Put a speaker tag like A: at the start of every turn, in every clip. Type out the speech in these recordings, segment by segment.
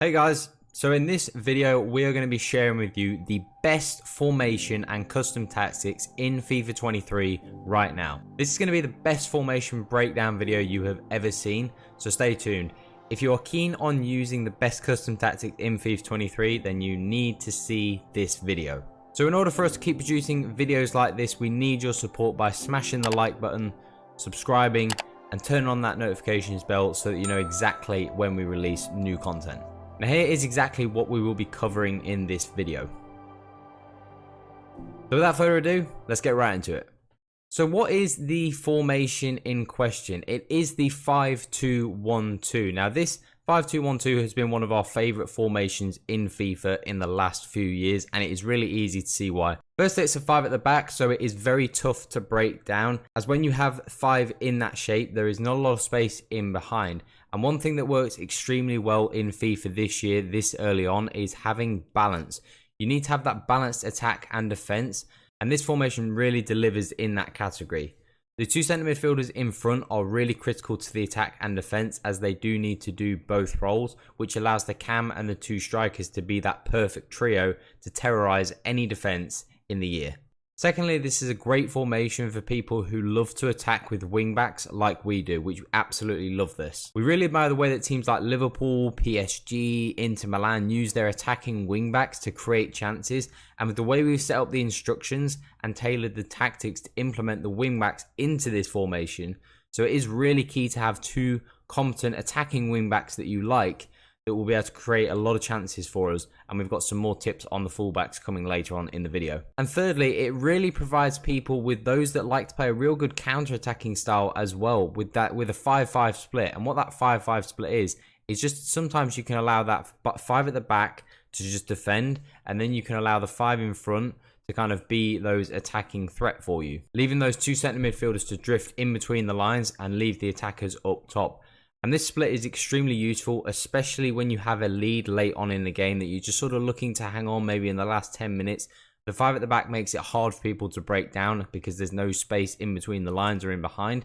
A: Hey guys, so in this video we are going to be sharing with you the best formation and custom tactics in FIFA 23 right now. This is going to be the best formation breakdown video you have ever seen, so stay tuned. If you are keen on using the best custom tactics in FIFA 23, then you need to see this video. So in order for us to keep producing videos like this, we need your support by smashing the like button, subscribing, and turning on that notifications bell so that you know exactly when we release new content. Now here is exactly what we will be covering in this video. So without further ado, let's get right into it. So what is the formation in question? It is the 5-2-1-2. Now this 5-2-1-2 has been one of our favourite formations in FIFA in the last few years, and it is really easy to see why. Firstly, it's a 5 at the back, so it is very tough to break down, as when you have 5 in that shape, there is not a lot of space in behind. And one thing that works extremely well in FIFA this year, this early on, is having balance. You need to have that balanced attack and defense, and this formation really delivers in that category. The two centre midfielders in front are really critical to the attack and defense, as they do need to do both roles, which allows the cam and the two strikers to be that perfect trio to terrorise any defense in the year. Secondly, this is a great formation for people who love to attack with wingbacks like we do, which absolutely love this. We really admire the way that teams like Liverpool, PSG, Inter Milan use their attacking wingbacks to create chances, and with the way we've set up the instructions and tailored the tactics to implement the wingbacks into this formation, so it is really key to have two competent attacking wingbacks that you like, that will be able to create a lot of chances for us, and we've got some more tips on the fullbacks coming later on in the video. And thirdly, it really provides people with those that like to play a real good counter-attacking style as well, with a 5-5 split. And what that 5-5 split is just sometimes you can allow that 5 at the back to just defend, and then you can allow the 5 in front to kind of be those attacking threat for you, leaving those two centre midfielders to drift in between the lines and leave the attackers up top. And this split is extremely useful, especially when you have a lead late on in the game that you're just sort of looking to hang on maybe in the last 10 minutes. The 5 at the back makes it hard for people to break down because there's no space in between the lines or in behind.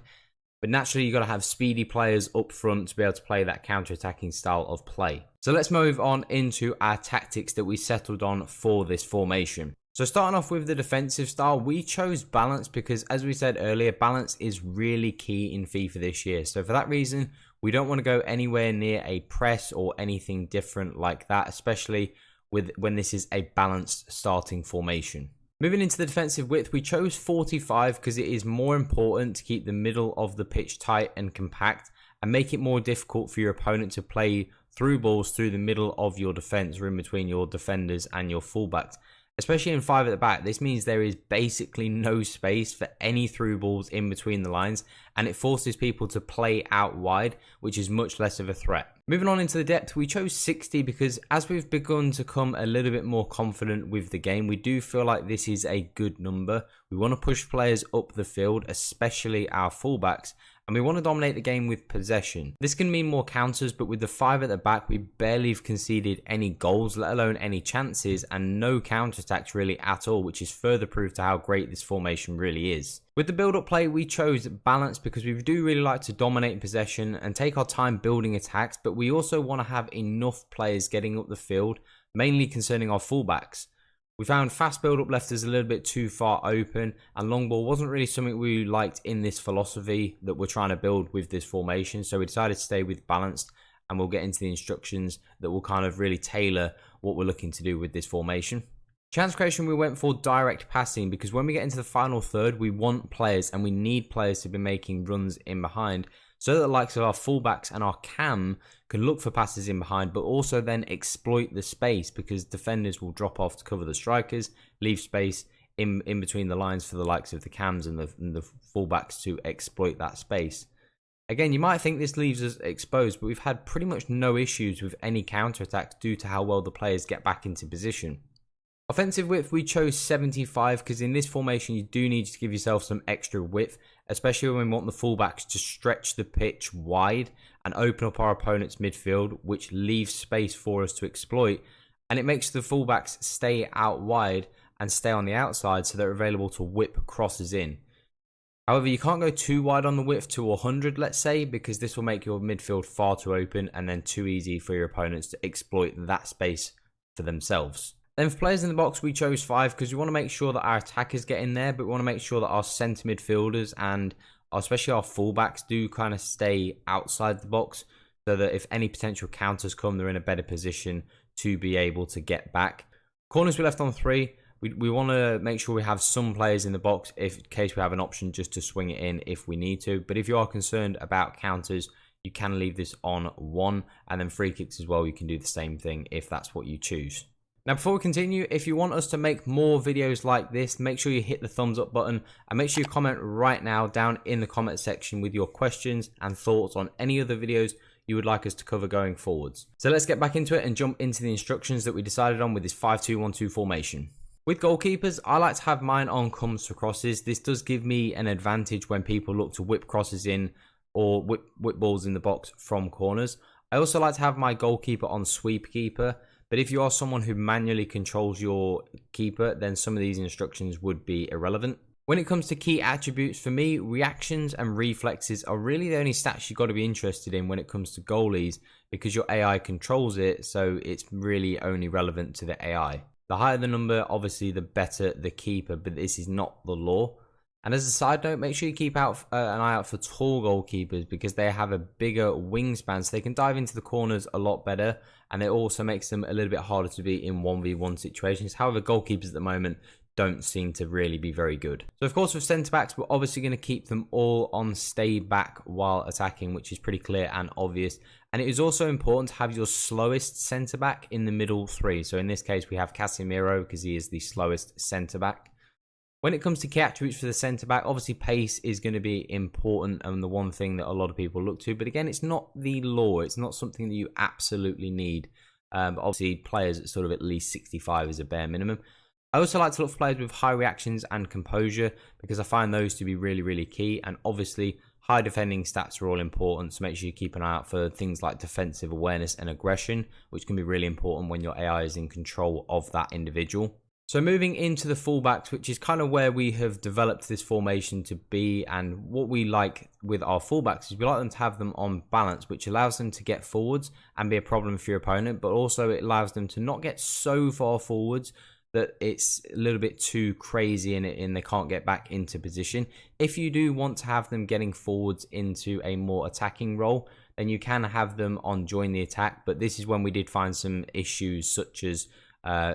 A: But naturally, you've got to have speedy players up front to be able to play that counter-attacking style of play. So let's move on into our tactics that we settled on for this formation. So starting off with the defensive style, we chose balance because, as we said earlier, balance is really key in FIFA this year. So for that reason, we don't want to go anywhere near a press or anything different like that, especially when this is a balanced starting formation. Moving into the defensive width, we chose 45 because it is more important to keep the middle of the pitch tight and compact and make it more difficult for your opponent to play through balls through the middle of your defense or in between your defenders and your fullbacks. Especially in 5 at the back, this means there is basically no space for any through balls in between the lines, and it forces people to play out wide, which is much less of a threat. Moving on into the depth, we chose 60 because as we've begun to come a little bit more confident with the game, we do feel like this is a good number. We want to push players up the field, especially our fullbacks, and we want to dominate the game with possession. This can mean more counters, but with the 5 at the back, we barely have conceded any goals, let alone any chances, and no counterattacks really at all, which is further proof to how great this formation really is. With the build-up play, we chose balance because we do really like to dominate possession and take our time building attacks, but we also want to have enough players getting up the field, mainly concerning our fullbacks. We found fast build-up left us a little bit too far open, and long ball wasn't really something we liked in this philosophy that we're trying to build with this formation, so we decided to stay with balanced, and we'll get into the instructions that will kind of really tailor what we're looking to do with this formation. Chance creation, we went for direct passing because when we get into the final third, we want players and we need players to be making runs in behind so that the likes of our fullbacks and our cam can look for passes in behind, but also then exploit the space because defenders will drop off to cover the strikers, leave space in between the lines for the likes of the cams and the fullbacks to exploit that space. Again, you might think this leaves us exposed, but we've had pretty much no issues with any counterattacks due to how well the players get back into position. Offensive width, we chose 75 because in this formation you do need to give yourself some extra width, especially when we want the fullbacks to stretch the pitch wide and open up our opponent's midfield, which leaves space for us to exploit, and it makes the fullbacks stay out wide and stay on the outside so they're available to whip crosses in. However, you can't go too wide on the width to 100, let's say, because this will make your midfield far too open and then too easy for your opponents to exploit that space for themselves. Then for players in the box, we chose 5 because we want to make sure that our attackers get in there, but we want to make sure that our centre midfielders and especially our fullbacks do kind of stay outside the box, so that if any potential counters come, they're in a better position to be able to get back. Corners we left on 3. We want to make sure we have some players in the box in case we have an option just to swing it in if we need to. But if you are concerned about counters, you can leave this on 1. And then free kicks as well, you can do the same thing if that's what you choose. Now, before we continue, if you want us to make more videos like this, make sure you hit the thumbs up button and make sure you comment right now down in the comment section with your questions and thoughts on any other videos you would like us to cover going forwards. So let's get back into it and jump into the instructions that we decided on with this 5-2-1-2 formation. With goalkeepers, I like to have mine on comes to crosses. This does give me an advantage when people look to whip crosses in or whip balls in the box from corners. I also like to have my goalkeeper on sweep keeper. But if you are someone who manually controls your keeper, then some of these instructions would be irrelevant. When it comes to key attributes, for me, reactions and reflexes are really the only stats you've got to be interested in when it comes to goalies, because your AI controls it, so it's really only relevant to the AI. The higher the number, obviously, the better the keeper, but this is not the law. And as a side note, make sure you keep an eye out for tall goalkeepers because they have a bigger wingspan, so they can dive into the corners a lot better, and it also makes them a little bit harder to beat in 1v1 situations. However, goalkeepers at the moment don't seem to really be very good. So of course with centre backs, we're obviously going to keep them all on stay back while attacking, which is pretty clear and obvious. And it is also important to have your slowest centre back in the middle 3. So in this case, we have Casemiro because he is the slowest centre back. When it comes to key attributes for the centre back, obviously pace is going to be important and the one thing that a lot of people look to. But again, it's not the law. It's not something that you absolutely need. But obviously, players at sort of at least 65 is a bare minimum. I also like to look for players with high reactions and composure because I find those to be really, really key. And obviously, high defending stats are all important. So make sure you keep an eye out for things like defensive awareness and aggression, which can be really important when your AI is in control of that individual. So moving into the fullbacks, which is kind of where we have developed this formation to be, and what we like with our fullbacks is we like them to have them on balance, which allows them to get forwards and be a problem for your opponent, but also it allows them to not get so far forwards that it's a little bit too crazy and they can't get back into position. If you do want to have them getting forwards into a more attacking role, then you can have them on join the attack, but this is when we did find some issues such as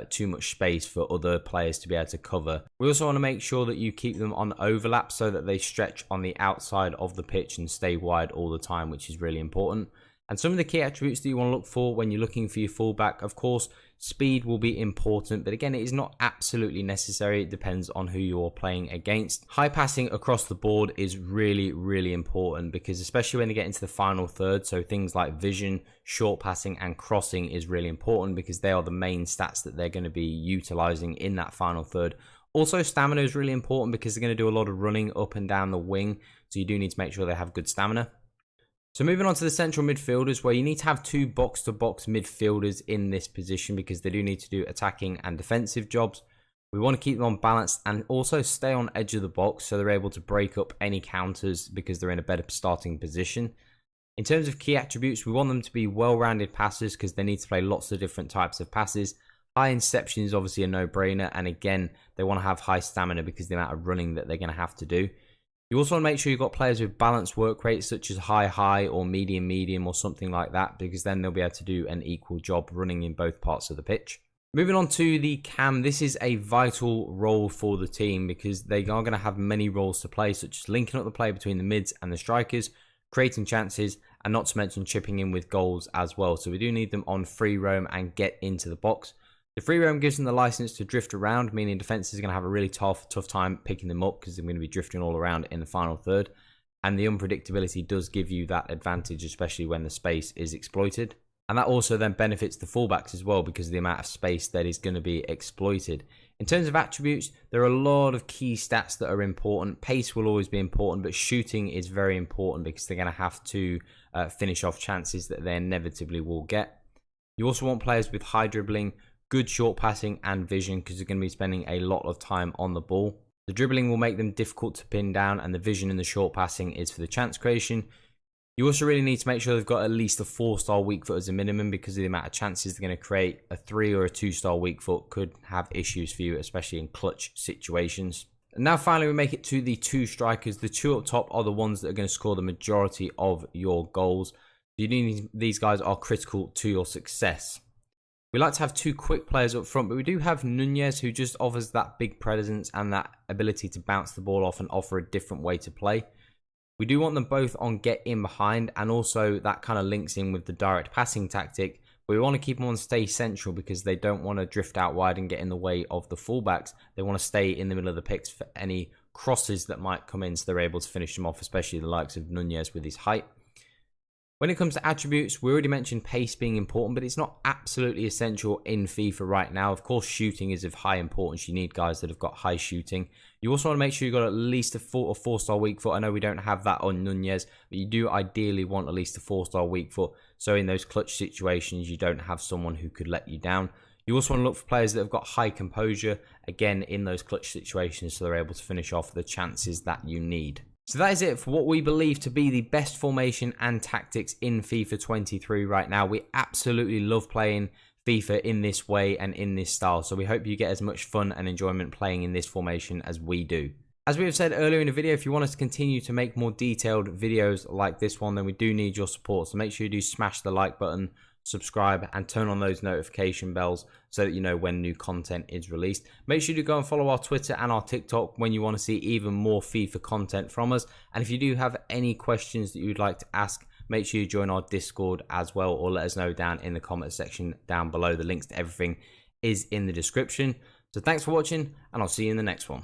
A: too much space for other players to be able to cover. We also want to make sure that you keep them on overlap so that they stretch on the outside of the pitch and stay wide all the time, which is really important. And some of the key attributes that you want to look for when you're looking for your fullback, of course, speed will be important, but again, it is not absolutely necessary. It depends on who you're playing against. High passing across the board is really, really important because especially when they get into the final third, so things like vision, short passing and crossing is really important because they are the main stats that they're going to be utilizing in that final third. Also, stamina is really important because they're going to do a lot of running up and down the wing, so you do need to make sure they have good stamina. So moving on to the central midfielders, where you need to have 2 box-to-box midfielders in this position because they do need to do attacking and defensive jobs. We want to keep them on balance and also stay on edge of the box so they're able to break up any counters because they're in a better starting position. In terms of key attributes, we want them to be well-rounded passers because they need to play lots of different types of passes. High interception is obviously a no-brainer, and again, they want to have high stamina because of the amount of running that they're going to have to do. You also want to make sure you've got players with balanced work rates such as high or medium or something like that, because then they'll be able to do an equal job running in both parts of the pitch. Moving on to the cam, this is a vital role for the team because they are going to have many roles to play, such as linking up the play between the mids and the strikers, creating chances, and not to mention chipping in with goals as well. So we do need them on free roam and get into the box. The free roam gives them the license to drift around, meaning defenses are going to have a really tough time picking them up because they're going to be drifting all around in the final third. And the unpredictability does give you that advantage, especially when the space is exploited. And that also then benefits the fullbacks as well because of the amount of space that is going to be exploited. In terms of attributes, there are a lot of key stats that are important. Pace will always be important, but shooting is very important because they're going to have to finish off chances that they inevitably will get. You also want players with high dribbling, good short passing and vision because you're going to be spending a lot of time on the ball. The dribbling will make them difficult to pin down, and the vision and the short passing is for the chance creation. You also really need to make sure they've got at least a 4-star weak foot as a minimum, because of the amount of chances they're going to create. A 3 or a 2-star weak foot could have issues for you, especially in clutch situations. And now finally we make it to the 2 strikers. The 2 up top are the ones that are going to score the majority of your goals. These guys are critical to your success. We like to have 2 quick players up front, but we do have Nunez, who just offers that big presence and that ability to bounce the ball off and offer a different way to play. We do want them both on get in behind, and also that kind of links in with the direct passing tactic. But we want to keep them on stay central, because they don't want to drift out wide and get in the way of the fullbacks. They want to stay in the middle of the picks for any crosses that might come in, so they're able to finish them off, especially the likes of Nunez with his height. When it comes to attributes, we already mentioned pace being important, but it's not absolutely essential in FIFA right now. Of course, shooting is of high importance. You need guys that have got high shooting. You also want to make sure you've got at least a 4-star weak foot. I know we don't have that on Nunez, but you do ideally want at least a 4-star weak foot. So in those clutch situations, you don't have someone who could let you down. You also want to look for players that have got high composure, again, in those clutch situations, so they're able to finish off the chances that you need. So that is it for what we believe to be the best formation and tactics in FIFA 23 right now. We absolutely love playing FIFA in this way and in this style. So we hope you get as much fun and enjoyment playing in this formation as we do. As we have said earlier in the video, if you want us to continue to make more detailed videos like this one, then we do need your support. So make sure you do smash the like button, subscribe, and turn on those notification bells so that you know when new content is released. Make sure you go and follow our Twitter and our TikTok when you want to see even more FIFA content from us. And if you do have any questions that you'd like to ask, make sure you join our Discord as well, or let us know down in the comment section down below. The links to everything is in the description. So thanks for watching, and I'll see you in the next one.